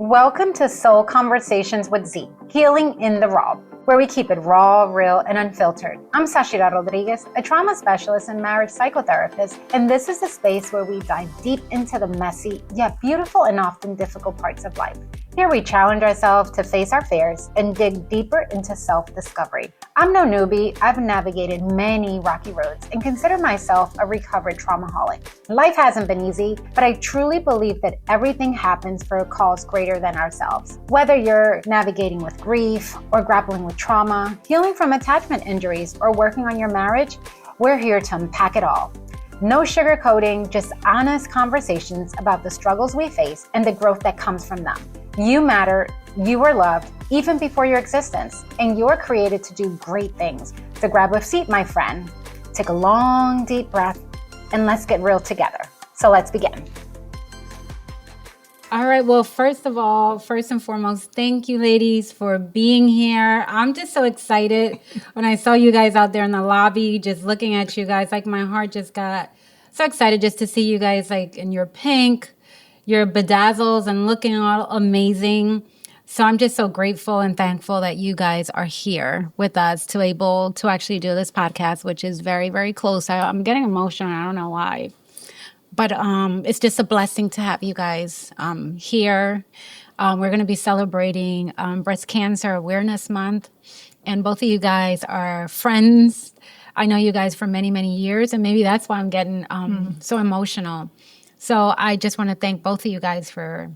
Welcome to Soul Conversations with Z, Healing in the Raw, where we keep it raw, real, and unfiltered. I'm Zachyra Rodriguez, a trauma specialist and marriage psychotherapist, and this is the space where we dive deep into the messy, yet beautiful and often difficult parts of life. Here we challenge ourselves to face our fears and dig deeper into self-discovery. I'm no newbie. I've navigated many rocky roads and consider myself a recovered traumaholic. Life hasn't been easy, but I truly believe that everything happens for a cause greater than ourselves. Whether you're navigating with grief or grappling with trauma, healing from attachment injuries, or working on your marriage, we're here to unpack it all. No sugarcoating, just honest conversations about the struggles we face and the growth that comes from them. You matter, you are loved, even before your existence, and you're created to do great things. So grab a seat, my friend, take a long, deep breath, and let's get real together. So let's begin. All right. Well, first and foremost, thank you, ladies, for being here. I'm just so excited when I saw you guys out there in the lobby, just looking at you guys. Like, my heart just got so excited just to see you guys, like, in your pink, your bedazzles, and looking all amazing. So I'm just so grateful and thankful that you guys are here with us to able to actually do this podcast, which is very, very close. I'm getting emotional. I don't know why. But it's just a blessing to have you guys here. We're going to be celebrating Breast Cancer Awareness Month. And both of you guys are friends. I know you guys for many, many years. And maybe that's why I'm getting so emotional. So I just want to thank both of you guys for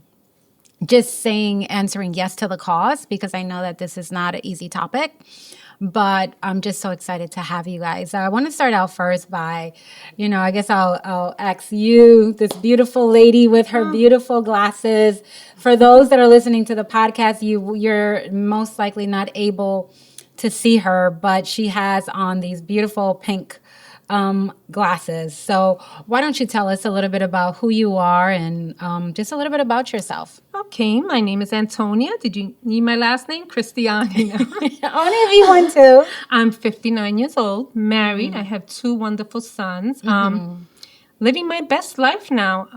just answering yes to the cause, because I know that this is not an easy topic. But I'm just so excited to have you guys. I want to start out first by, I guess I'll ask you, this beautiful lady with her beautiful glasses. For those that are listening to the podcast, you're most likely not able to see her, but she has on these beautiful pink glasses. So why don't you tell us a little bit about who you are and just a little bit about yourself? Okay, my name is Antonia. Did you need my last name? Cristiani. Only if you want to. I'm 59 years old, married. I have two wonderful sons. Living my best life now.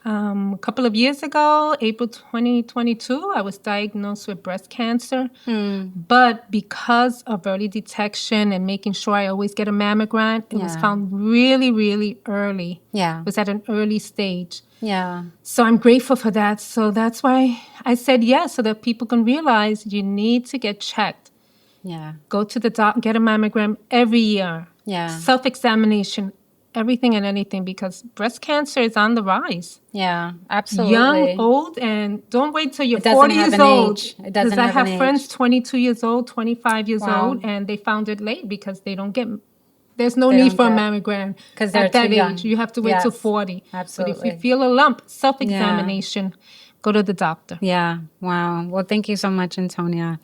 A couple of years ago, April 2022, I was diagnosed with breast cancer. But because of early detection and making sure I always get a mammogram, it was found really, really early. Yeah. It was at an early stage. Yeah. So I'm grateful for that. So that's why I said yes, so that people can realize you need to get checked. Yeah. Go to the doctor, get a mammogram every year. Yeah. Self-examination, everything and anything, because breast cancer is on the rise. Yeah, absolutely. Young, old, and don't wait till you're It doesn't 40 have years an old. age. It doesn't I have an have friends age. 22 years old, 25 years Wow. old, and they found it late because there's no They need don't for a get- mammogram 'cause they're at that too young. age. You have to wait till Yes, 40. absolutely. But if you feel a lump, self-examination, go to the doctor. Yeah. Wow. Well, thank you so much, Antonia.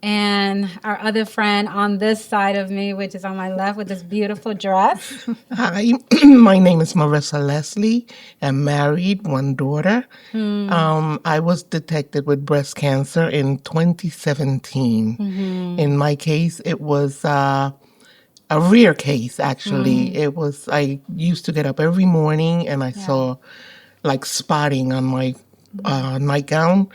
And our other friend on this side of me, which is on my left with this beautiful dress. Hi, my name is Marissa Leslie. I'm married, one daughter. I was detected with breast cancer in 2017. In my case, it was a rare case, actually. I used to get up every morning and I saw like spotting on my nightgown.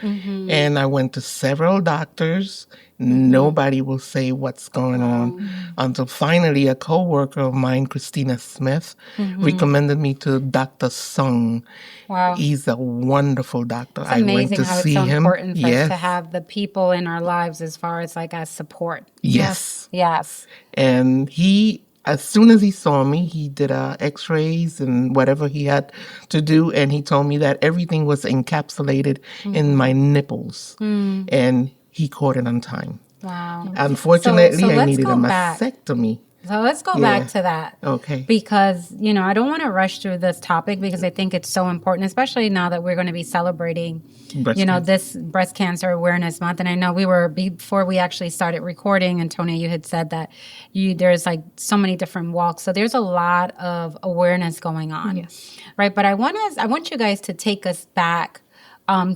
And I went to several doctors. Nobody will say what's going on until finally a coworker of mine, Christina Smith, recommended me to Dr. Sung. Wow. He's a wonderful doctor. It's I went amazing to how it's see so him. important for us Yes. to have the people in our lives as far as like as support. Yes. Yes. And he, as soon as he saw me, he did x-rays and whatever he had to do. And he told me that everything was encapsulated in my nipples. And he caught it on time. Wow. Unfortunately, So I let's needed go a back. mastectomy. So let's go back to that. Okay. Because, I don't want to rush through this topic because I think it's so important, especially now that we're going to be celebrating, Breast cancer. this Breast Cancer Awareness Month. And I know before we actually started recording, Antonia, you had said that there's like so many different walks. So there's a lot of awareness going on. Yes. Right. But I want you guys to take us back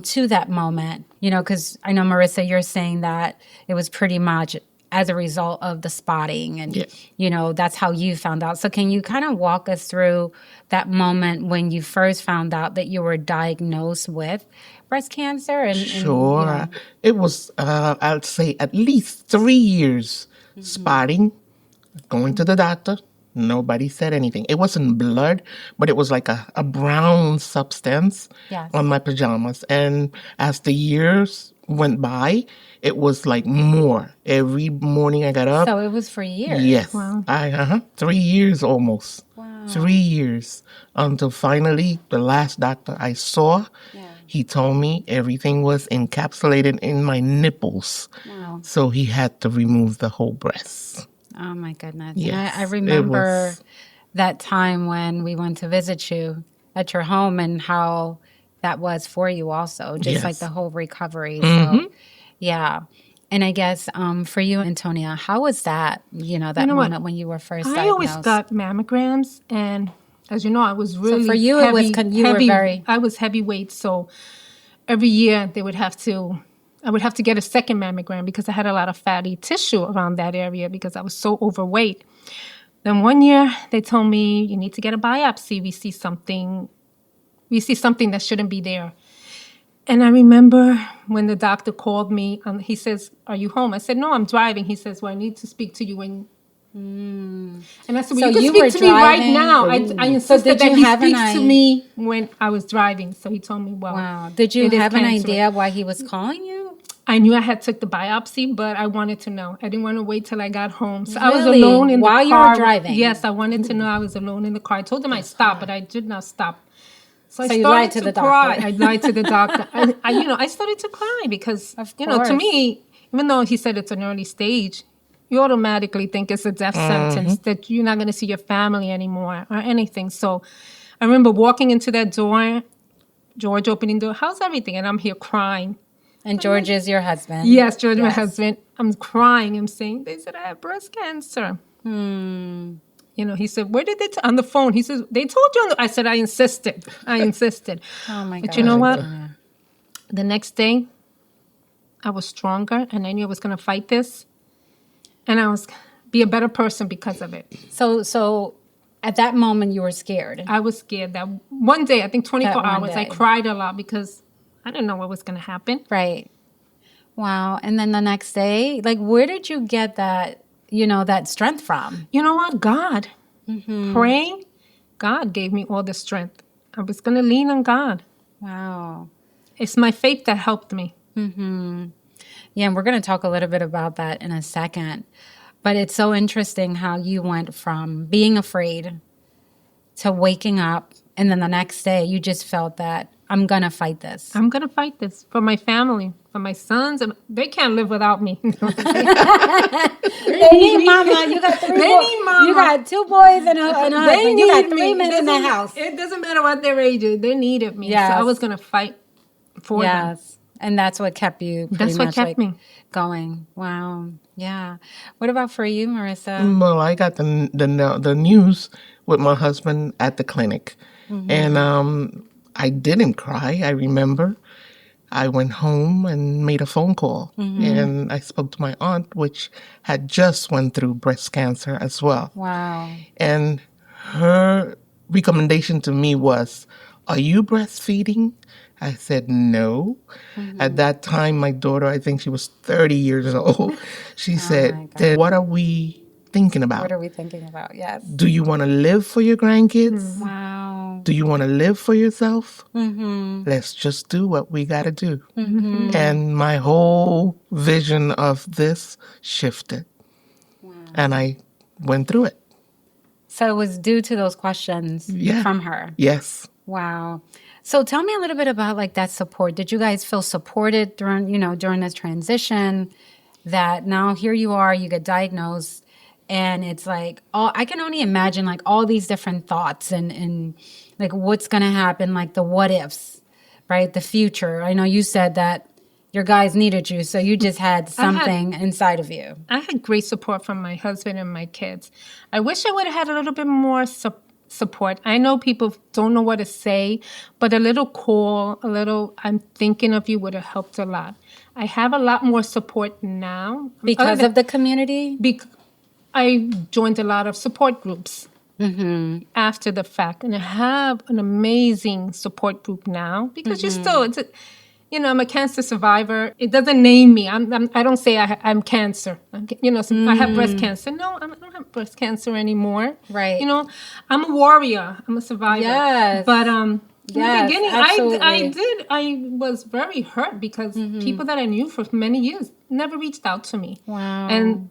to that moment, because I know, Marissa, you're saying that it was pretty much as a result of the spotting and, that's how you found out. So can you kind of walk us through that moment when you first found out that you were diagnosed with breast cancer? And Sure. you know, It was, I'd say, at least 3 years spotting, going to the doctor. Nobody said anything. It wasn't blood, but it was like a brown substance Yes. on my pajamas. And as the years went by, it was like more. Every morning I got up. so it was for years. Yes. Wow. 3 years almost. Wow. 3 years until finally the last doctor I saw, he told me everything was encapsulated in my nipples. Wow. So he had to remove the whole breast. Oh my goodness. Yes, And I it remember was- that time when we went to visit you at your home and how that was for you also, just like Yes. the whole recovery. So yeah. And I guess for you, Antonia, how was that, that know what? moment when you were first I diagnosed? always got mammograms, and as you know, I was really for you, it was you were very- I was heavyweight, so every year I would have to get a second mammogram because I had a lot of fatty tissue around that area because I was so overweight. Then one year they told me you need to get a biopsy. We see something that shouldn't be there. And I remember when the doctor called me, he says, "Are you home?" I said, "No, I'm driving." He says, "Well, I need to speak to you when." And I said, "Well, So you you can were speak to me right driving? now." I insisted did you that he have an speaks to me when I was driving. So he told me, "Well, Wow. Did you it is have an cancerous." idea why he was calling you? I knew I had took the biopsy, but I wanted to know. I didn't want to wait till I got home. So I was Really? alone in While the you were car. driving? Yes, I wanted to know I was alone in the car. I told him I'd stop, but I did not stop. So I So you started lied to the cry. doctor. I lied to the doctor. I started to cry because, Of to course. me, even though he said it's an early stage, you automatically think it's a death sentence, that you're not going to see your family anymore or anything. So I remember walking into that door, George opening the door, "How's everything?" And I'm here crying. And George is your husband. Yes, George, my Yes. husband. I'm crying. I'm saying, "They said I have breast cancer." He said, "Where did they on the phone?" He says, "They told you." I said, I insisted. Oh my God. But you know what? The next day, I was stronger, and I knew I was going to fight this, and I was be a better person because of it. So at that moment you were scared. I was scared that one day, I think 24 That one hours, I day. cried a lot because I didn't know what was going to happen. Right. Wow. And then the next day, like where did you get that, that strength from? You know what? God. Praying, God gave me all the strength. I was going to lean on God. Wow. It's my faith that helped me. Yeah, and we're going to talk a little bit about that in a second. But it's so interesting how you went from being afraid to waking up, and then the next day you just felt that I'm going to fight this. I'm going to fight this for my family, for my sons. And they can't live without me. They need mama. You got three They boys. need mama. You got 2 boys and a husband. You got 3 me. men in the house. It doesn't matter what their age is. They needed me. Yes. So I was going to fight for them. Yes. And that's what kept you pretty That's what much, kept me going. Wow. Yeah. What about for you, Marissa? Well, I got the news with my husband at the clinic. And I didn't cry, I remember. I went home and made a phone call. And I spoke to my aunt, which had just went through breast cancer as well. Wow. And her recommendation to me was, "Are you breastfeeding?" I said, "No." At that time, my daughter, I think she was 30 years old. She my said, God. "Then what are we thinking about? What are we thinking about? Yes. Do you want to live for your grandkids? Wow. Do you want to live for yourself? Let's just do what we got to do." And my whole vision of this shifted. And I went through it. So it was due to those questions Yeah. from her. Yes. Wow. So tell me a little bit about like that support. Did you guys feel supported during this transition that now here you are, you get diagnosed and it's like, I can only imagine like all these different thoughts and like what's going to happen, like the what ifs, right? The future. I know you said that your guys needed you, so you just had something inside of you. I had great support from my husband and my kids. I wish I would have had a little bit more support. I know people don't know what to say, but a little call, "I'm thinking of you" would have helped a lot. I have a lot more support now. Because of the community? I joined a lot of support groups after the fact, and I have an amazing support group now because you're still, I'm a cancer survivor. It doesn't name me. I don't say I'm cancer. I have breast cancer. No, I don't have breast cancer anymore. Right. I'm a warrior. I'm a survivor. Yes. But in the beginning, absolutely. I was very hurt because people that I knew for many years never reached out to me. Wow. And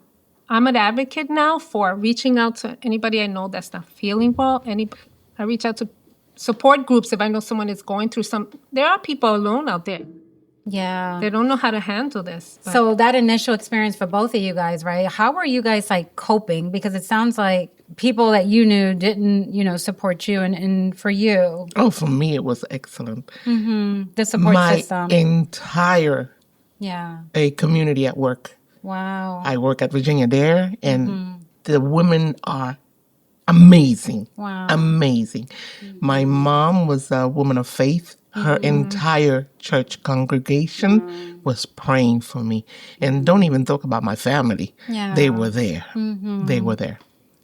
I'm an advocate now for reaching out to anybody I know that's not feeling well. I reach out to support groups if I know someone is going through there are people alone out there. Yeah. They don't know how to handle this. But. So that initial experience for both of you guys, right? How were you guys like coping? Because it sounds like people that you knew didn't, support you and for you. Oh, for me, it was excellent. The support system. My entire a community at work. Wow. I work at Virginia Dare, and the women are amazing. Wow. Amazing. My mom was a woman of faith. Her entire church congregation was praying for me. And don't even talk about my family. Yeah. They were there. They were there.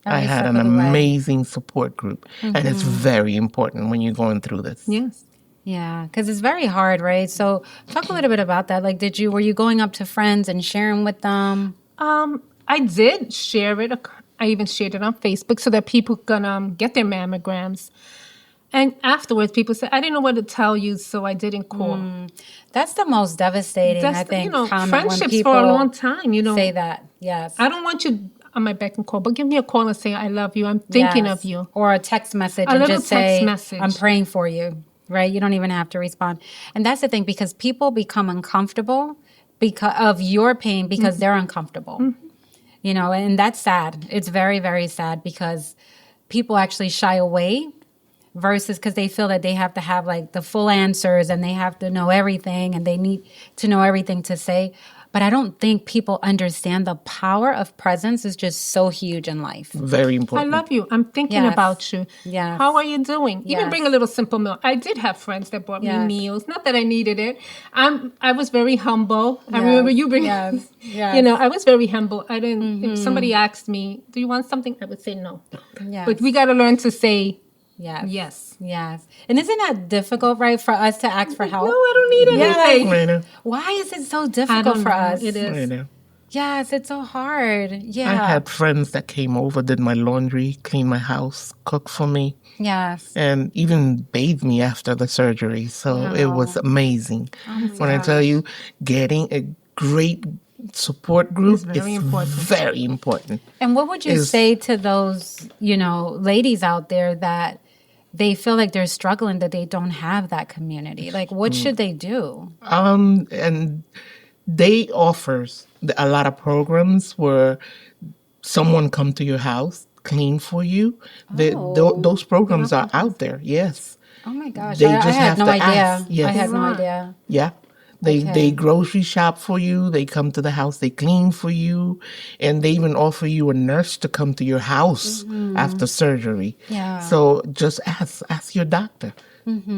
I Every had step an of the way. amazing support group. And it's very important when you're going through this. Yes. Yeah, because it's very hard, right? So talk a little bit about that. Like, were you going up to friends and sharing with them? I did share it. I even shared it on Facebook so that people can get their mammograms. And afterwards, people said, I didn't know what to tell you, so I didn't call. That's the most devastating, I think, comment when friendships people for a long time, say that. Yes. I don't want you on my beck and call, but give me a call and say, I love you. I'm thinking Yes. of you. Or a text message A and little just text say, message. I'm praying for you, right? You don't even have to respond. And that's the thing, because people become uncomfortable because of your pain because they're uncomfortable. And that's sad. It's very, very sad because people actually shy away versus because they feel that they have to have like the full answers and they have to know everything and they need to know everything to say. But I don't think people understand the power of presence is just so huge in life. Very I important. love you. I'm thinking Yes. about you. Yes. How are you doing? Yes. Even bring a little simple meal. I did have friends that brought Yes. me meals. Not that I needed it. I was very humble. I remember you bringing. Yes. Yes. I was very humble. I didn't. If somebody asked me, "Do you want something?" I would say no. Yes. But we got to learn to say Yes. yes. Yes. And isn't that difficult, right, for us to ask for help? No, I don't need anything. Right now. Why is it so I difficult don't for know. us? It is. Right now. Yes, it's so hard. Yeah. I had friends that came over, did my laundry, cleaned my house, cooked for me, Yes. and even bathed me after the surgery. So it was amazing. When I tell you, getting a great support group is very important. very important. And what would you say to those, ladies out there that they feel like they're struggling, that they don't have that community? Like, what should they do? And they offers a lot of programs where someone come to your house, clean for you. Those programs are out there. Yes. Oh my gosh. They I just had have no to idea. ask. Yes. I had no idea. Yeah. They grocery shop for you. They come to the house. They clean for you. And they even offer you a nurse to come to your house after surgery. Yeah. So just ask your doctor.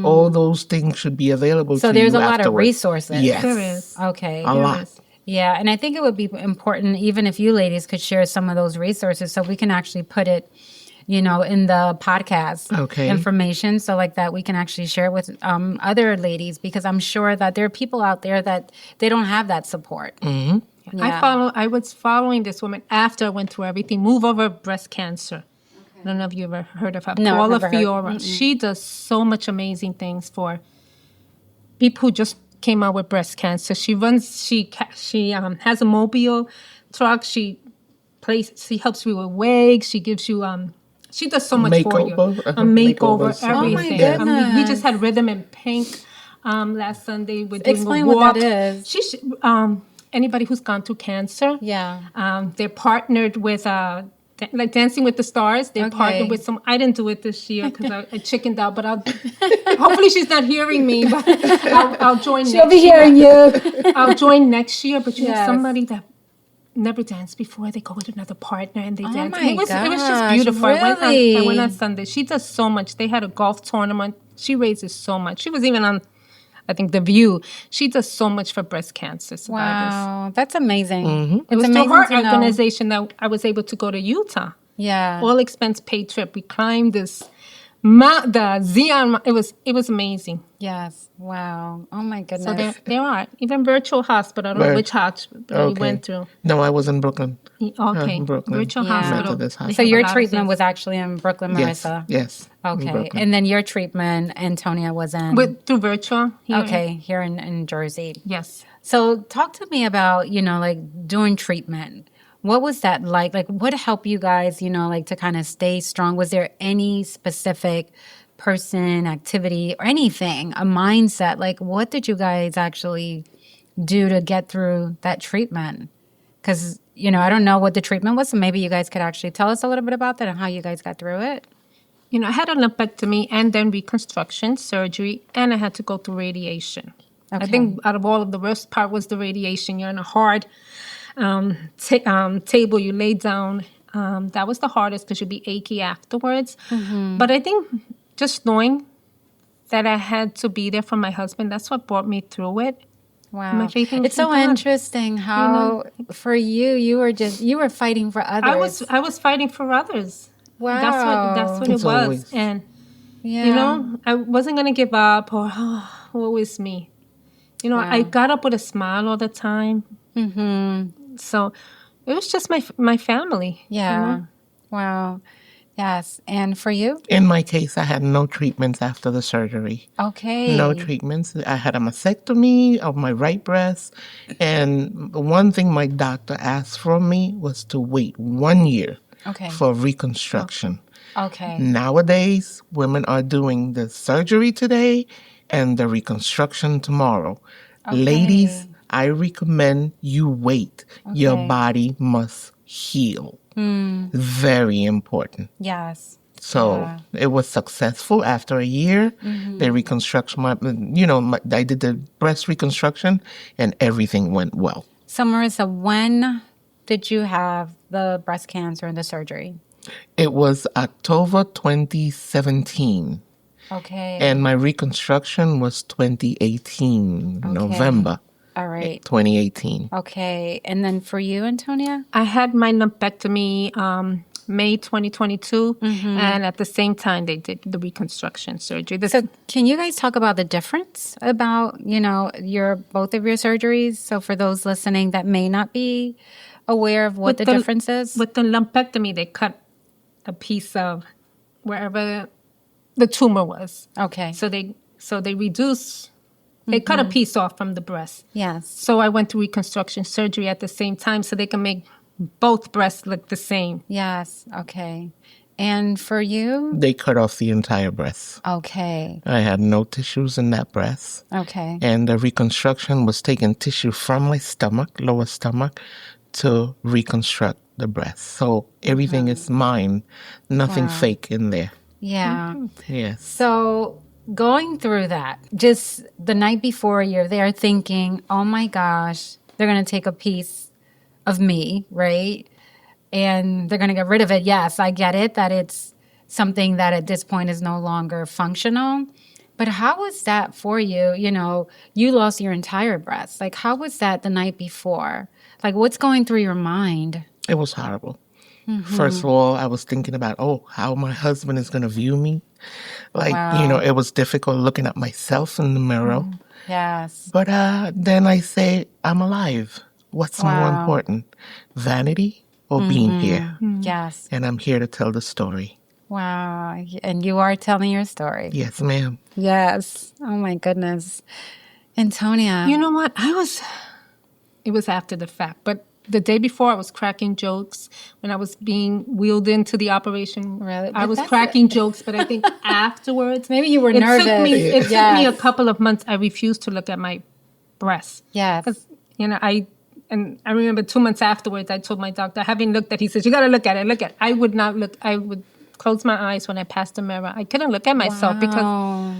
All those things should be available So to you there's a lot of afterwards. resources. Yes. There is. Okay. A lot. Yeah, and I think it would be important even if you ladies could share some of those resources so we can actually put it, in the podcast information, so like that we can actually share it with other ladies, because I'm sure that there are people out there that they don't have that support. Mm-hmm. Yeah. I was following this woman after I went through everything. Move Over Breast Cancer. I don't know if you ever heard of her. No, I've Paula never heard. Fiora. She does so much amazing things for people who just came out with breast cancer. She has a mobile truck. She helps you with wigs. She gives you she does so much for you. A makeover, Makeovers. everything. Oh my goodness. We just had Rhythm and Pink last Sunday. We're doing Explain a what walk. that is. Anybody who's gone through cancer. Yeah. They're partnered with like Dancing with the Stars. They're partnered with some. I didn't do it this year because I chickened out. But hopefully she's not hearing me. But I'll join. She'll be hearing you. I'll join next year. But you know, Yes. somebody that never danced before, they go with another partner and they dance. my And it was just gosh, beautiful. really? I went on Sunday. She does so much. They had a golf tournament. She raises so much. She was even on, I think, The View. She does so much for breast cancer survivors. Wow, that's amazing. It It's was amazing through her to know. organization that I was able to go to Utah. Yeah. All expense paid trip. We climbed this the Z on it was amazing. Yes. Wow. Oh my So goodness. there are even virtual hospital. I don't know which hospital you Okay. went through. No, I was in Brooklyn. Okay, Brooklyn. virtual Yeah. hospital. Methodist They hospital. So have a your lot of treatment things. was actually in Brooklyn, Yes, Marissa. yes. in Okay. Brooklyn. And then your treatment, Antonia, was in Through virtual. Here. okay, here in Jersey. Yes. So talk to me about, like doing treatment. What was that like? Like what helped you guys, like to kind of stay strong? Was there any specific person, activity, or anything, a mindset? Like what did you guys actually do to get through that treatment? Because, I don't know what the treatment was. So maybe you guys could actually tell us a little bit about that and how you guys got through it. I had a lumpectomy and then reconstruction surgery, and I had to go through radiation. I Okay. think out of all of the worst part was the radiation. You're in a hard table, you lay down. That was the hardest because you'd be achy afterwards. Mm-hmm. But I think just knowing that I had to be there for my husband, that's what brought me through it. Wow. My faith in It's so God. interesting how for you were fighting for others. I was fighting for others. Wow. That's what It's it was. always- And Yeah. I wasn't gonna give up or woe is me. I got up with a smile all the time. Mm-hmm. So it was just my family. Yeah. Wow. Yes. And for you? In my case, I had no treatments after the surgery. Okay. No treatments. I had a mastectomy of my right breast. And one thing my doctor asked from me was to wait 1 year Okay. for reconstruction. Okay. Nowadays, women are doing the surgery today and the reconstruction tomorrow. Ladies, I recommend you wait. Your Okay. body must heal. Very important. Yes. So Yeah. it was successful after a year. The reconstruction, I did the breast reconstruction and everything went well. So Marissa, when did you have the breast cancer and the surgery? It was October 2017. Okay. And my reconstruction was 2018, November All right. 2018. Okay. And then for you, Antonia? I had my lumpectomy May 2022, and at the same time they did the reconstruction surgery. So can you guys talk about the difference about, both of your surgeries? So for those listening that may not be aware of what the difference is. With the lumpectomy, they cut a piece of wherever the tumor was. Okay. So they reduce. They cut a piece off from the breast. Yes. So I went through reconstruction surgery at the same time, so they can make both breasts look the same. Yes. Okay. And for you? They cut off the entire breast. Okay. I had no tissues in that breast. Okay. And the reconstruction was taking tissue from my stomach, lower stomach, to reconstruct the breast. So everything is mine, nothing fake in there. Yeah. Yes. So going through that, just the night before you're there thinking, oh my gosh, they're going to take a piece of me, right? And they're going to get rid of it. Yes, I get it that it's something that at this point is no longer functional. But how was that for you? You lost your entire breast. Like, how was that the night before? Like, what's going through your mind? It was horrible. First of all, I was thinking about, how my husband is going to view me. Like, it was difficult looking at myself in the mirror. Yes. But then I say, I'm alive. What's more important, vanity or being here? Yes. And I'm here to tell the story. Wow. And you are telling your story. Yes, ma'am. Yes. Oh my goodness. Antonia. You know what? It was after the fact, but the day before I was cracking jokes when I was being wheeled into the operation. Really? I But was that's- cracking jokes, but I think afterwards, Maybe you were it nervous. took me Yes. a couple of months. I refused to look at my breasts. Yes. Because, I remember 2 months afterwards, I told my doctor, having looked at, he says, you got to look at it, I would not look, I would close my eyes when I passed the mirror. I couldn't look at myself because, Oh.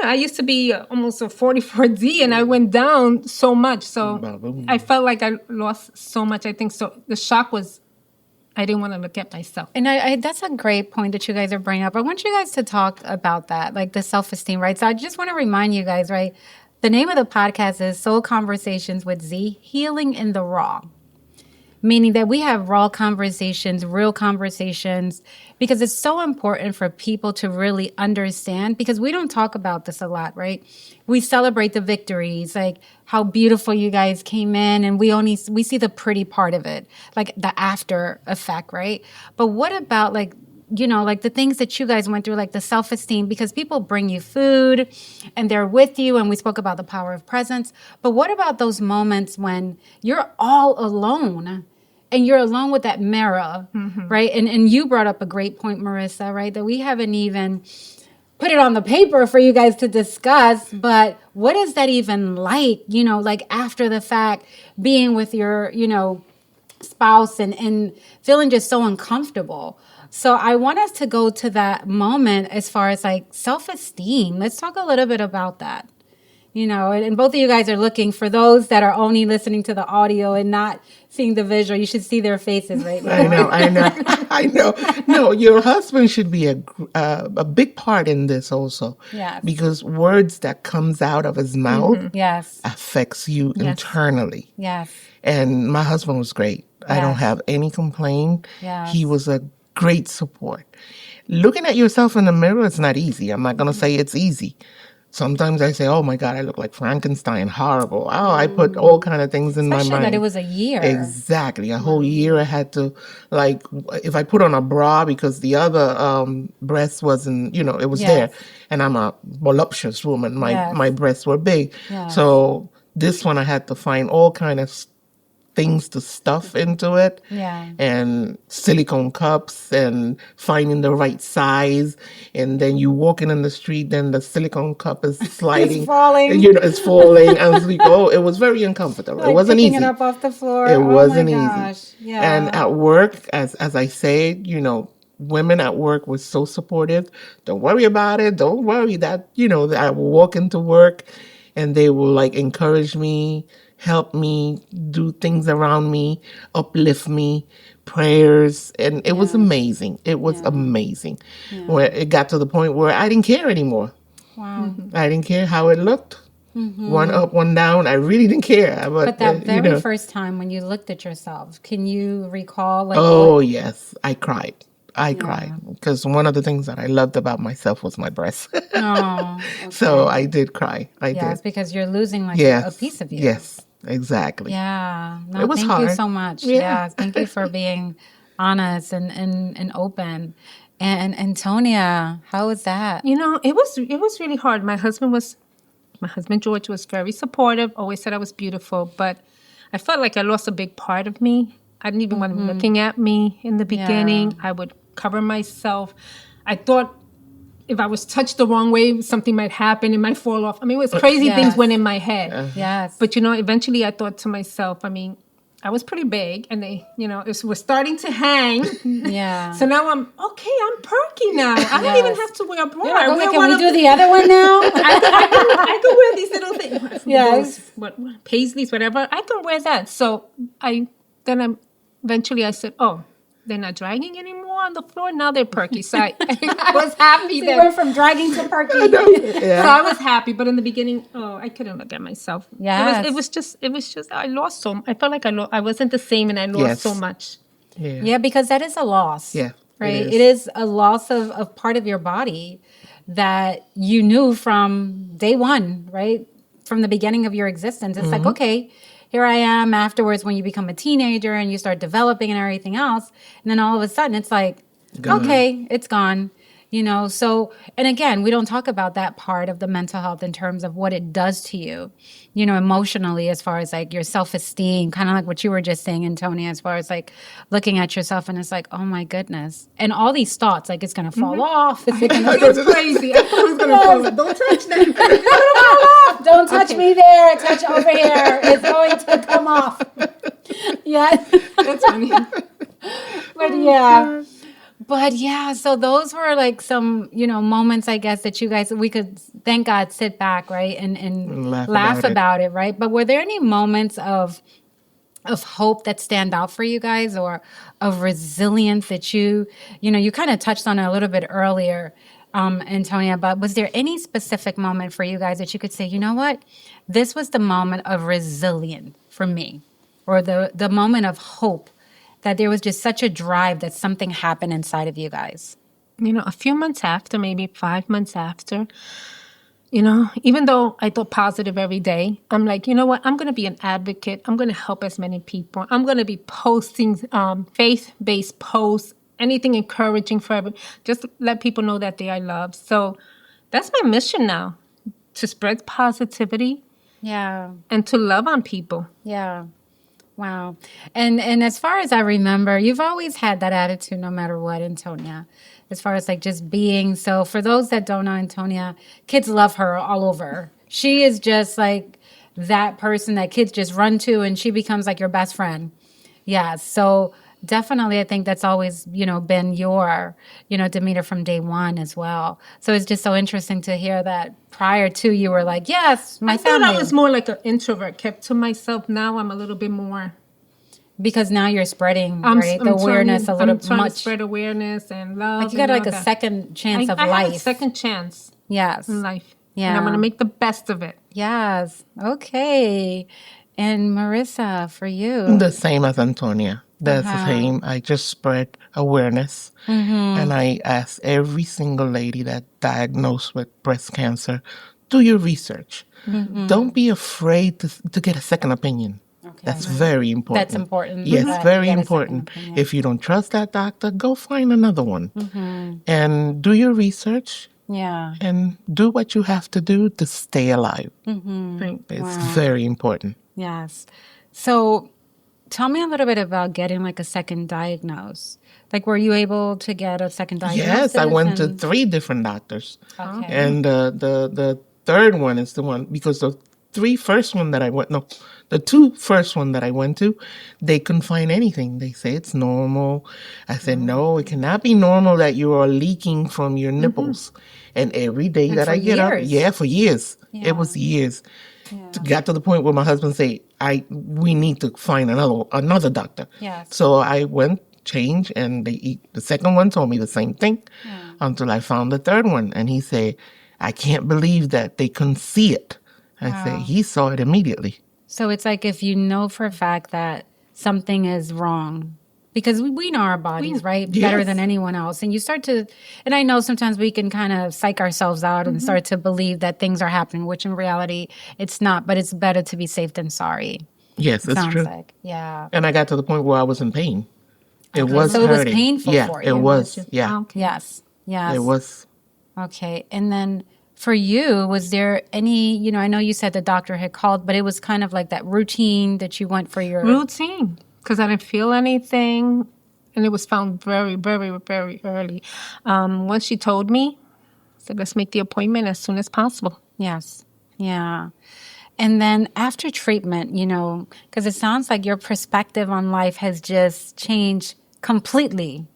I used to be almost a 44D and I went down so much. So I felt like I lost so much. I think so. The shock was, I didn't want to look at myself. And I that's a great point that you guys are bringing up. I want you guys to talk about that, like the self-esteem, right? So I just want to remind you guys, right? The name of the podcast is Soul Conversations with Z, Healing in the Raw. meaning that we have raw conversations, real conversations, because it's so important for people to really understand, because we don't talk about this a lot, right? We celebrate the victories, like how beautiful you guys came in, and we see the pretty part of it, like the after effect, right? But what about like, like the things that you guys went through, like the self-esteem, because people bring you food and they're with you, and we spoke about the power of presence. But what about those moments when you're all alone and you're alone with that mirror, right? And you brought up a great point, Marissa, right? That we haven't even put it on the paper for you guys to discuss, but what is that even like, like after the fact, being with your, spouse and feeling just so uncomfortable. So I want us to go to that moment as far as like self-esteem. Let's talk a little bit about that. And both of you guys are looking, for those that are only listening to the audio and not seeing the visual, you should see their faces right now. I know. No, your husband should be a big part in this also. Yes. Because words that comes out of his mouth Yes. affects you internally. Yes. And my husband was great. I don't have any complaint. Yes. He was a great support. Looking at yourself in the mirror, it's not easy. I'm not going to say it's easy. Sometimes I say, oh my God, I look like Frankenstein, horrible. Oh, I put all kind of things in my mind. That it was a year. Exactly. A whole year I had to, like, if I put on a bra because the other breast wasn't, it was there. And I'm a voluptuous woman. My breasts were big. Yes. So this one I had to find all kind of things to stuff into it, and silicone cups, and finding the right size, and then you walking in the street, then the silicone cup is sliding, it's falling, it's falling, and it was very uncomfortable. Like it wasn't picking easy. it up off the floor. It wasn't gosh. easy. Yeah. And at work, as I say, women at work were so supportive. Don't worry about it. Don't worry that I will walk into work, and they will like encourage me, help me, do things around me, uplift me, prayers. And it was amazing. It was amazing. Where it got to the point where I didn't care anymore. Wow. I didn't care how it looked. One up, one down. I really didn't care. But that very first time when you looked at yourself, can you recall? Yes. I cried. I cried because one of the things that I loved about myself was my breasts. Okay. So I did cry. I did. Yes, because you're losing a piece of you. Yes, exactly. Yeah. No, it was thank hard. you so much. Yeah. Thank you for being honest and open. And Antonia, how was that? It was really hard. My husband George was very supportive, always said I was beautiful, but I felt like I lost a big part of me. I didn't even want him looking at me in the beginning. I would cover myself. I thought if I was touched the wrong way, something might happen. It might fall off. I mean, it was crazy things went in my head. Yes. But, eventually I thought to myself, I was pretty big, and they, it was starting to hang. Yeah. So now I'm perky now. I don't even have to wear a bra. Can we do the other one now? I can wear these little things. Yes. What paisleys, whatever. I can wear that. So eventually I said, oh, they're not dragging anymore on the floor. Now they're perky. So I was happy. So you went from dragging to perky. So I was happy. But in the beginning, I couldn't look at myself. Yeah. It was just, I lost I felt like I wasn't the same, and I lost so much. Yeah, because that is a loss. Yeah. Right? It is a loss of part of your body that you knew from day one, right? From the beginning of your existence. It's like, okay, here I am afterwards when you become a teenager and you start developing and everything else. And then all of a sudden it's like, okay, it's gone. So, and again, we don't talk about that part of the mental health in terms of what it does to you, emotionally, as far as like your self-esteem, kind of like what you were just saying, Antonia, as far as like looking at yourself and it's like, oh my goodness. And all these thoughts, like it's going to fall off. It's crazy. I thought it was going to fall off. Don't touch that. Don't touch me there. Touch over here. It's going to come off. Yeah. That's funny. But so those were like some, moments, I guess, that we could, thank God, sit back, right, and laugh about it, right? But were there any moments of hope that stand out for you guys, or of resilience that you kind of touched on it a little bit earlier, Antonia, but was there any specific moment for you guys that you could say, you know what, this was the moment of resilience for me, or the moment of hope that there was just such a drive that something happened inside of you guys? A few months after, maybe 5 months after, even though I thought positive every day, I'm like, you know what? I'm going to be an advocate. I'm going to help as many people. I'm going to be posting faith-based posts, anything encouraging for everyone. Just let people know that they are loved. So that's my mission now, to spread positivity Yeah. and to love on people. Yeah. Wow. And as far as I remember, you've always had that attitude no matter what, Antonia, as far as like just being. So for those that don't know Antonia, kids love her all over. She is just like that person that kids just run to, and she becomes like your best friend. Yeah. So definitely, I think that's always, been your, demeanor from day one as well. So it's just so interesting to hear that prior to you were like, yes, my I family. thought I was more like an introvert, kept to myself. Now I'm a little bit more. Because now you're spreading the awareness I'm trying to spread awareness and love. Like you got and like a all that. second chance of I life. have a second chance Yes. in life. Yeah. And I'm going to make the best of it. Yes. Okay. And Marissa, for you. The same as Antonia. That's the same. I just spread awareness. And I ask every single lady that diagnosed with breast cancer, do your research. Don't be afraid to get a second opinion. Okay. That's very important. That's important. Yes, that very you get a important. second opinion. If you don't trust that doctor, go find another one. And do your research Yeah. and do what you have to do to stay alive. Thank It's very important. Yes. So tell me a little bit about getting like a second diagnose. Like, were you able to get a second diagnosis? Yes, I went to 3 different doctors. Okay. And the third one is the one, because the 2 first one that I went to, they couldn't find anything. They say it's normal. I said, no, it cannot be normal that you are leaking from your nipples. And every day that for I get years. up, for years. Yeah. It was years. Got to the point where my husband said, we need to find another doctor. Yes. So I went, changed, and the second one told me the same thing until I found the third one. And he said, I can't believe that they couldn't see it. I said, he saw it immediately. So it's like if you know for a fact that something is wrong, because we know our bodies, right? Better Yes. than anyone else. And you start to, and I know sometimes we can kind of psych ourselves out and start to believe that things are happening, which in reality it's not, but it's better to be safe than sorry. Yes, it's Sounds true. like, yeah. And I got to the point where I was in pain. It was So it was hurting. painful yeah, for it you. was. Yeah, Okay. Yes. Yes. it was. Okay. And then for you, was there any, I know you said the doctor had called, but it was kind of like that routine that you went for your Routine, because I didn't feel anything. And it was found very, very, very early. Once she told me, I said, let's make the appointment as soon as possible. Yes. Yeah. And then after treatment, because it sounds like your perspective on life has just changed completely.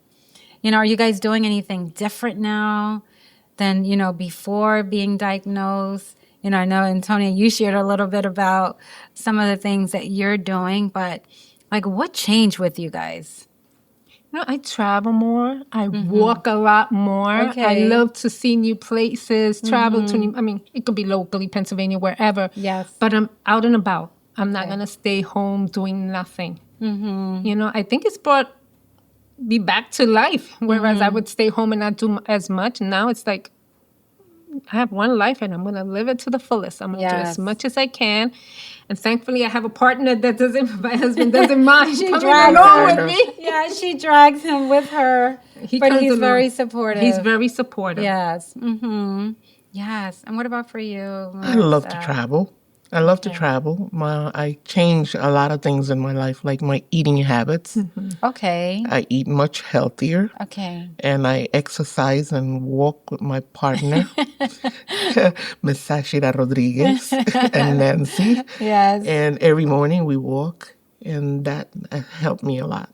Are you guys doing anything different now than, before being diagnosed? I know, Antonia, you shared a little bit about some of the things that you're doing, but like what changed with you guys? I travel more. I walk a lot more. Okay. I love to see new places, travel to new, it could be locally, Pennsylvania, wherever. Yes. But I'm out and about. I'm not going to stay home doing nothing. I think it's brought me back to life, whereas I would stay home and not do as much. Now it's like, I have one life and I'm going to live it to the fullest. I'm going to do as much as I can. And thankfully, I have a partner that my husband doesn't mind coming along with me. Yeah, she drags him with her, but comes he's along. very supportive. He's very supportive. Yes. Yes. And what about for you, I love to Marissa? travel. I love to travel. I changed a lot of things in my life, like my eating habits. Okay. I eat much healthier. Okay. And I exercise and walk with my partner, Miss Zachyra Rodriguez and Nancy. Yes. And every morning we walk, and that helped me a lot.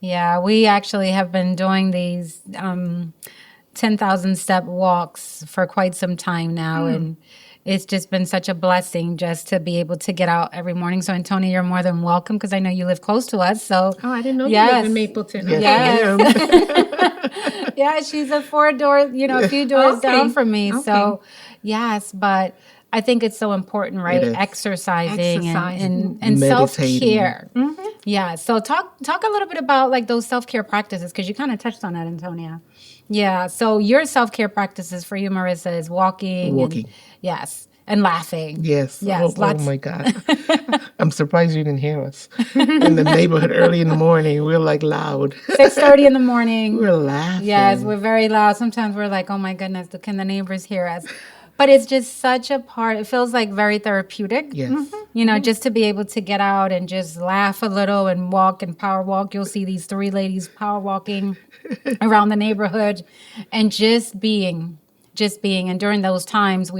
Yeah, we actually have been doing these 10,000 step walks for quite some time now. And it's just been such a blessing just to be able to get out every morning. So, Antonia, you're more than welcome because I know you live close to us. So, Oh, I didn't know you lived in Mapleton. Yes, I am. yeah, she's a a few doors down from me. So, yes, but I think it's so important, right? It is. Exercising Exercising. and Meditating. self-care. Yeah. So talk a little bit about like those self-care practices, because you kind of touched on that, Antonia. Yeah. So your self-care practices for you, Marissa, is walking. Walking. And, yes. And laughing. Yes. Yes. Oh my God. I'm surprised you didn't hear us in the neighborhood early in the morning. We're like loud. 6:30 in the morning. We're laughing. Yes, we're very loud. Sometimes we're like, oh my goodness, can the neighbors hear us? But it's just such a part. It feels like very therapeutic. Yes. You know, just to be able to get out and just laugh a little and walk and power walk. You'll see these 3 ladies power walking around the neighborhood and just being. And during those times,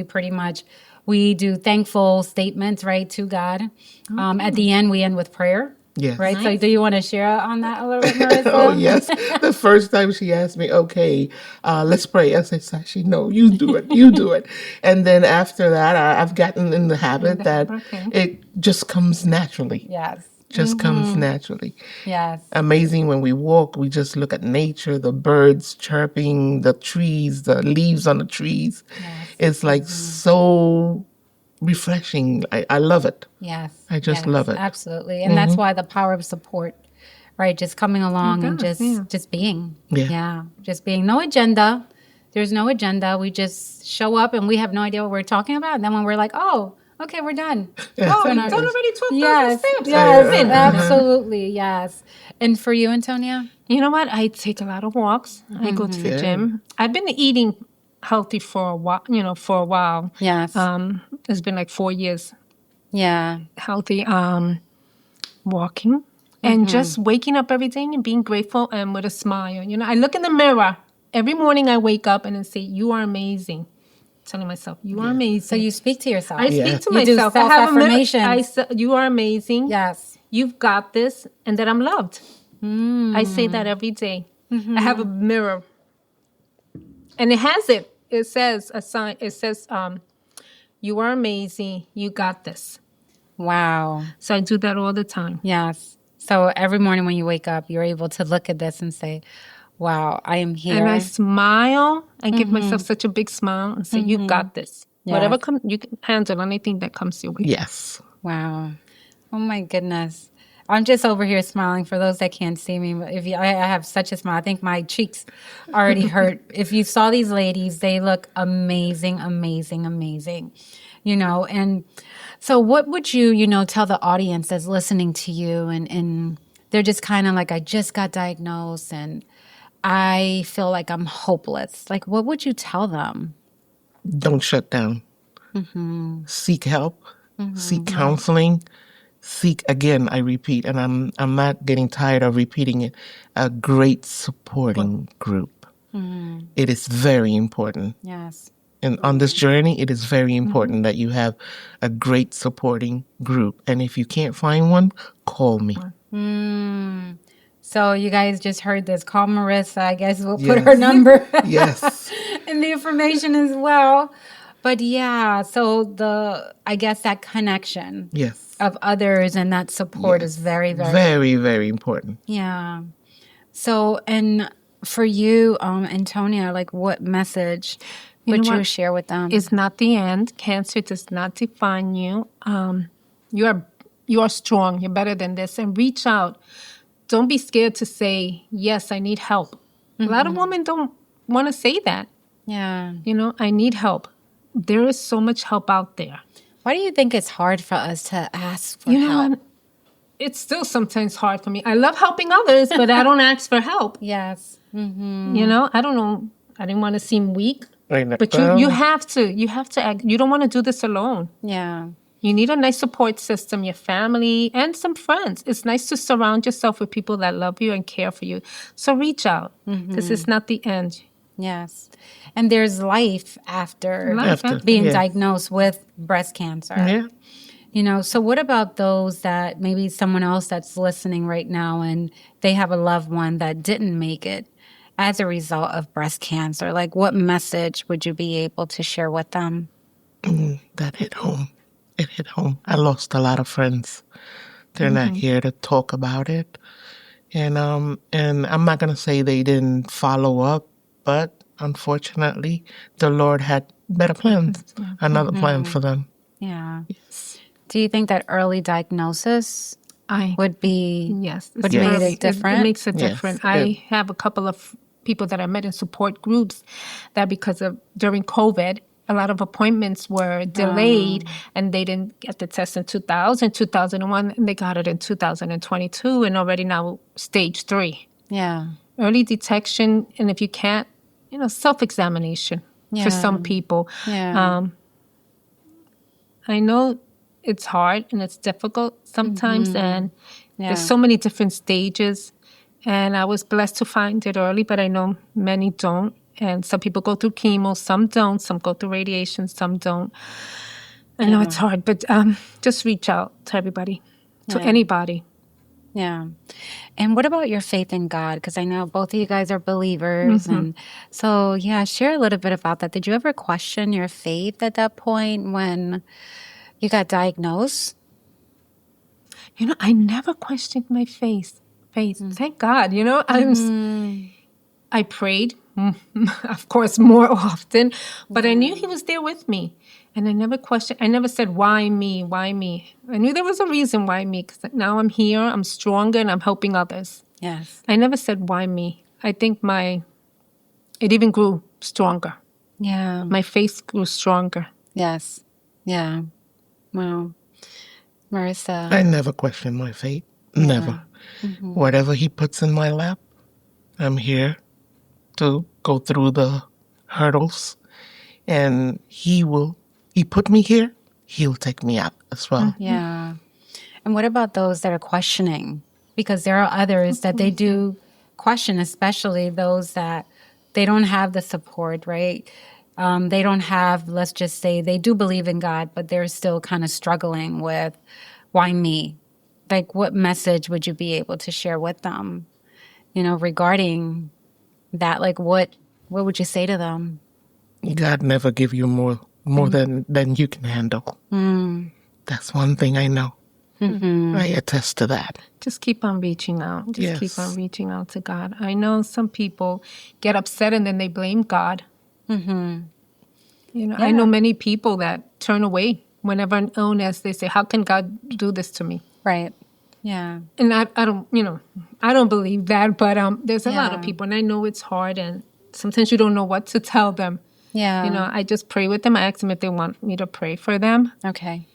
we do thankful statements, right, to God. At the end, we end with prayer. Yes. Right. So do you want to share on that a little bit, Marissa? Oh, yes. The first time she asked me, okay, let's pray. I said, Sashi, no, you do it. You do it. And then after that, I've gotten in the habit that it just comes naturally. Yes. Just comes naturally. Yes. Amazing when we walk, we just look at nature, the birds chirping, the trees, the leaves on the trees. Yes. It's like so refreshing. I love it. Yes. I just love it. Absolutely. And that's why the power of support, right? Just coming along and just being. Yeah. Just being. No agenda. There's no agenda. We just show up and we have no idea what we're talking about. And then when we're like, oh, okay, we're done. Yeah. Oh, it's already 12,000 Yes. steps. Yes. Absolutely. Yes. And for you, Antonia? You know what? I take a lot of walks. I go to the gym. I've been eating healthy for a while. Yes. It's been like 4 years Yeah. healthy, walking and just waking up every day and being grateful and with a smile. You know, I look in the mirror every morning. I wake up and I say, "You are amazing." Telling myself, "You are amazing." So you speak to yourself. I speak to You do myself. I have a mirror. self-affirmations. You are amazing. Yes. You've got this, and that I'm loved. I say that every day. I have a mirror, and it has it. It says a sign. It says, "You are amazing. You got this." Wow. So I do that all the time. Yes. So every morning when you wake up, you're able to look at this and say, wow, I am here. And I smile. I give myself such a big smile and say, "You got this. Yes. Whatever comes, you can handle anything that comes your way." Yes. Wow. Oh my goodness. I'm just over here smiling. For those that can't see me, I have such a smile. I think my cheeks already hurt. If you saw these ladies, they look amazing, amazing, amazing. You know, and so what would you tell the audience that's listening to you and they're just kind of like, I just got diagnosed and I feel like I'm hopeless. Like, what would you tell them? Don't shut down. Seek help. Seek counseling. Seek, again, I repeat, and I'm not getting tired of repeating it, a great supporting group. It is very important. Yes. And on this journey, it is very important that you have a great supporting group. And if you can't find one, call me. So you guys just heard this. Call Marissa. I guess we'll put her number Yes. in the information as well. But yeah, so I guess that connection Yes. of others and that support is very, very, Very, very important. yeah. So, and for you, Antonia, like what message would you share with them? It's not the end. Cancer does not define you. You are strong. You're better than this. And reach out. Don't be scared to say, yes, I need help. A lot of women don't want to say that. Yeah. You know, I need help. There is so much help out there. Why do you think it's hard for us to ask for You know help? what? It's still sometimes hard for me. I love helping others, but I don't ask for help. Yes. You know, I don't know. I didn't want to seem weak. Right. But you have to. You have to act. You don't want to do this alone. Yeah. You need a nice support system, your family, and some friends. It's nice to surround yourself with people that love you and care for you. So reach out. This is not the end. Yes. And there's life after After, being yeah. diagnosed with breast cancer. Yeah. You know, so what about those that maybe someone else that's listening right now and they have a loved one that didn't make it as a result of breast cancer? Like, what message would you be able to share with them? That hit home. It hit home. I lost a lot of friends. They're not here to talk about it. And I'm not going to say they didn't follow up, but unfortunately, the Lord had better plans, another plan for them. Yeah. Yes. Do you think that early diagnosis would be Yes. would Yes. make It it different. makes it Yes. different. I have a couple of people that I met in support groups that because of during COVID, a lot of appointments were delayed and they didn't get the test in 2000, 2001, and they got it in 2022 and already now stage 3. Yeah. Early detection, and if you can't, self-examination for some people. Yeah. I know it's hard and it's difficult sometimes, and Yeah. there's so many different stages. And I was blessed to find it early, but I know many don't. And some people go through chemo, some don't. Some go through radiation, some don't. I know it's hard, but just reach out to everybody, to anybody. Yeah. And what about your faith in God? Because I know both of you guys are believers. And so, share a little bit about that. Did you ever question your faith at that point when you got diagnosed? I never questioned my faith. Thank God. I prayed, of course, more often, but I knew He was there with me. And I never questioned. I never said, why me? Why me? I knew there was a reason why me, because now I'm here, I'm stronger, and I'm helping others. Yes. I never said, why me? I think it even grew stronger. Yeah. My faith grew stronger. Yes. Yeah. Wow. Marissa. I never question my fate. Never. Whatever He puts in my lap, I'm here to go through the hurdles. And He put me here, He'll take me out as well. Yeah. And what about those that are questioning? Because there are others that they do question, especially those that they don't have the support, right? They don't have, let's just say, they do believe in God, but they're still kind of struggling with, why me? Like, what message would you be able to share with them, regarding that? Like, what would you say to them? God never give you more than you can handle. That's one thing I know. I attest to that. Just keep on reaching out. Just keep Yes. on reaching out to God. I know some people get upset and then they blame God. I know many people that turn away whenever an illness. They say, "How can God do this to me?" Right. Yeah. And I don't, I don't believe that. But there's a lot of Yeah. people, and I know it's hard, and sometimes you don't know what to tell them. Yeah. I just pray with them. I ask them if they want me to pray for them. Okay.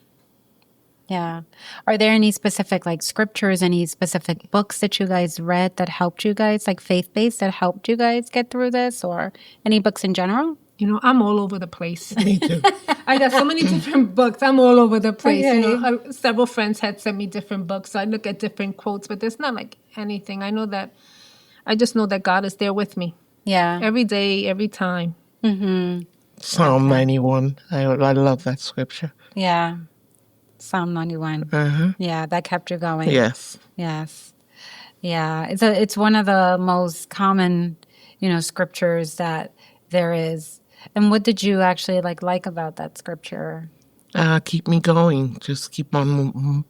Yeah. Are there any specific scriptures, any specific books that you guys read that helped you guys, faith-based, that helped you guys get through this, or any books in general? I'm all over the place. Me too. I got so many different books. I'm all over the place. Okay. Several friends had sent me different books. So I look at different quotes, but there's not anything. I just know that God is there with me Yeah. every day, every time. Psalm 91. I love that scripture. Yeah. Psalm 91. Yeah, that kept you going. Yes. Yes. Yeah. It's one of the most common, scriptures that there is. And what did you actually like about that scripture? Keep me going. Just keep on.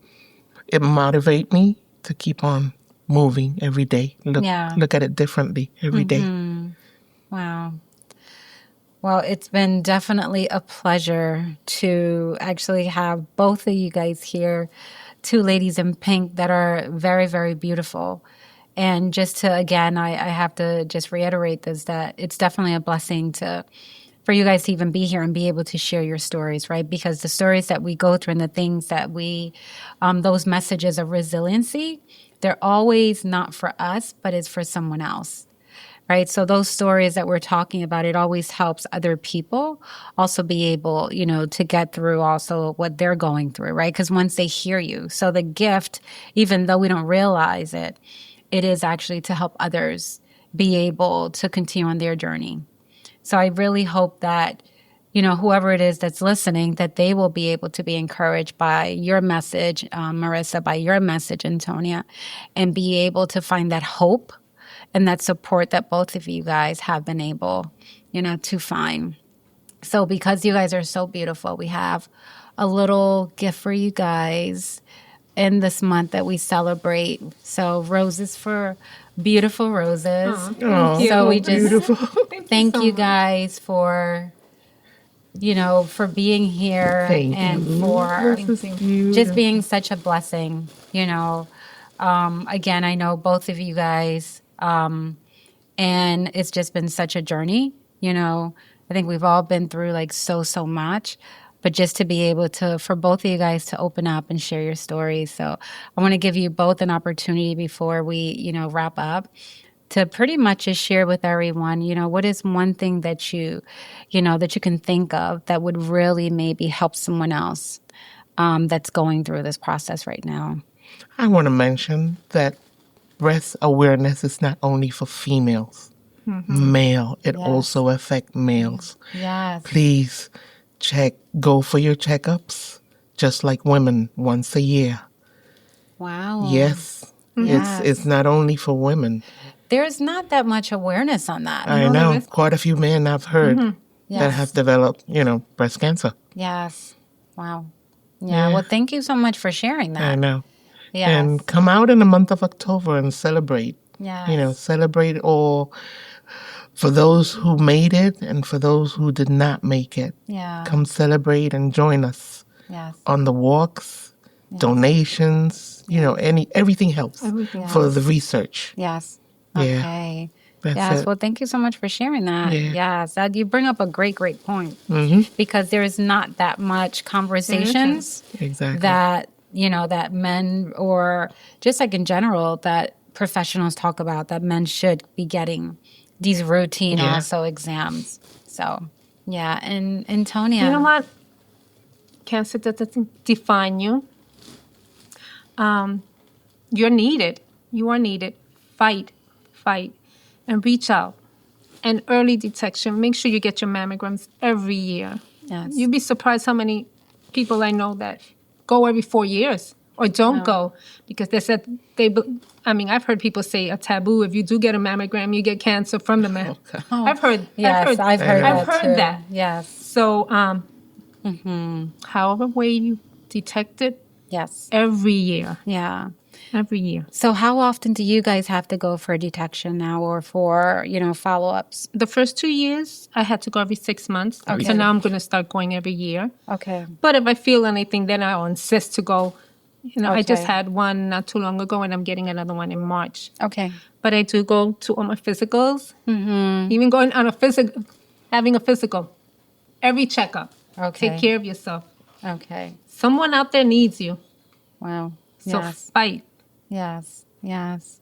It motivate me to keep on moving every day. Look at it differently every day. Wow. Well, it's been definitely a pleasure to actually have both of you guys here, two ladies in pink that are very, very beautiful. And just to, again, I have to just reiterate this, that it's definitely a blessing for you guys to even be here and be able to share your stories, right? Because the stories that we go through and the things that those messages of resiliency, they're always not for us, but it's for someone else. Right. So those stories that we're talking about, it always helps other people also be able, to get through also what they're going through. Right. Because once they hear you, so the gift, even though we don't realize it, it is actually to help others be able to continue on their journey. So I really hope that, whoever it is that's listening, that they will be able to be encouraged by your message, Marissa, by your message, Antonia, and be able to find that hope and that support that both of you guys have been able, to find. So because you guys are so beautiful, we have a little gift for you guys in this month that we celebrate. So roses for beautiful roses. Oh, so we just beautiful. thank you guys for for being here Thank and you. for This is beautiful. just being such a blessing. Again, I know both of you guys, and it's just been such a journey. I think we've all been through like so much, but just to be able to, for both of you guys to open up and share your stories. So I want to give you both an opportunity before we, wrap up, to pretty much just share with everyone, what is one thing that that you can think of that would really maybe help someone else that's going through this process right now. I want to mention that breast awareness is not only for females, male. It also affects males. Yes. Please go for your checkups, just like women, once a year. Wow. Yes. It's not only for women. There's not that much awareness on that. I know. Quite a few men I've heard that Yes. have developed, breast cancer. Yes. Wow. Yeah. Well, thank you so much for sharing that. I know. Yes. And come out in the month of October and celebrate. Yes. Celebrate all for those who made it and for those who did not make it. Yeah. Come celebrate and join us Yes. on the walks, donations, everything helps for the research. Yes. Yeah. Okay. That's Yes. it. Well, thank you so much for sharing that. Yeah. Yes. You bring up a great point because there is not that much conversations Exactly. that men, or just like in general, that professionals talk about, that men should be getting these routine also exams. So, yeah. And Antonia. You know what? Cancer doesn't define you. You're needed. You are needed. Fight, and reach out. And early detection. Make sure you get your mammograms every year. Yes. You'd be surprised how many people I know that go every 4 years or don't go because they said I've heard people say a taboo. If you do get a mammogram, you get cancer from the mammogram. I've heard that. Yes. So, however way you detect it, Yes. every year. Yeah. Every year. So how often do you guys have to go for detection now, or for, follow-ups? The first 2 years, I had to go every 6 months. Okay. So now I'm going to start going every year. Okay. But if I feel anything, then I'll insist to go. I just Okay. had one not too long ago, and I'm getting another one in March. Okay. But I do go to all my physicals. Even going on having a physical. Every checkup. Okay. Take care of yourself. Okay. Someone out there needs you. Wow. So Yes. fight. Yes. Yes.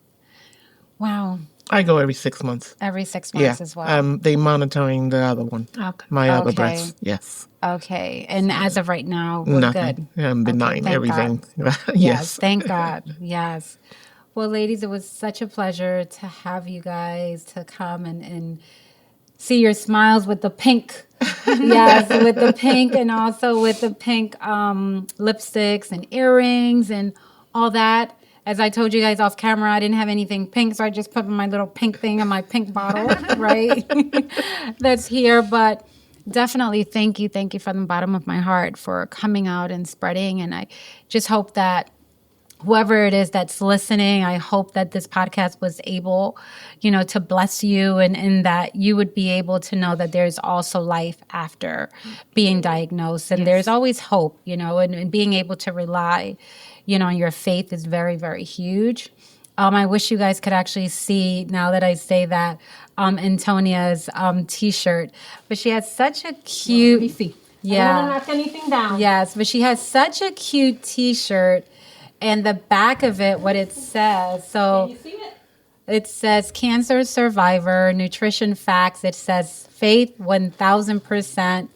Wow. I go every 6 months. Every 6 months as well. They monitoring the other one. Okay. My other Okay. breast. Yes. Okay. And as of right now, we're Nothing. good. Benign. thank Everything. Yes. Yes. Thank God. Yes. Well, ladies, it was such a pleasure to have you guys to come and see your smiles with the pink. Yes, with the pink, and also with the pink lipsticks and earrings and all that. As I told you guys off camera, I didn't have anything pink, so I just put my little pink thing in my pink bottle, right? That's here. But definitely thank you from the bottom of my heart for coming out and spreading. And I just hope that whoever it is that's listening, I hope that this podcast was able, to bless you, and that you would be able to know that there's also life after being diagnosed. And there's always hope, and being able to rely, on your faith is very, very huge. I wish you guys could actually see, now that I say that, Antonia's T-shirt, but she has such a cute. Let me see. Yeah. I don't want to knock anything down. Yes, but she has such a cute T-shirt. And the back of it, what it says, so Can you see it? it says cancer survivor, nutrition facts. It says faith 1000%.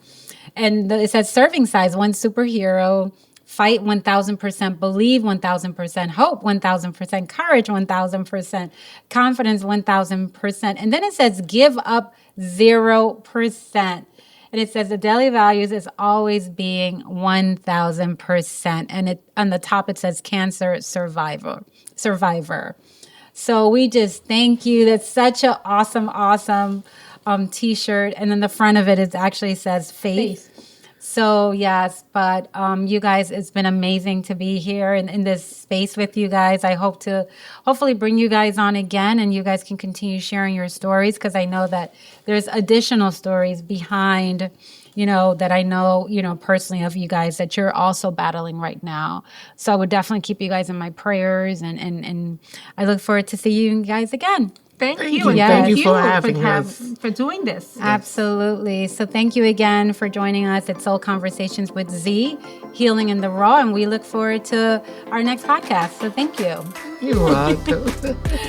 And it says serving size, one superhero, fight 1000%, believe 1000%, hope 1000%, courage 1000%, confidence 1000%. And then it says give up 0%. And it says the daily values is always being 1000%. And on the top it says cancer survivor. So we just thank you. That's such an awesome T-shirt. And then the front of it actually says faith. So yes, but you guys, it's been amazing to be here in this space with you guys. I hope to hopefully bring you guys on again, and you guys can continue sharing your stories, because I know that there's additional stories behind, that I know, personally of you guys that you're also battling right now. So I would definitely keep you guys in my prayers, and I look forward to see you guys again. Thank Thank you. you. And Thank you for having us. for doing this. Absolutely. So thank you again for joining us at Soul Conversations with Z, Healing in the Raw, and we look forward to our next podcast. So thank you. You're welcome.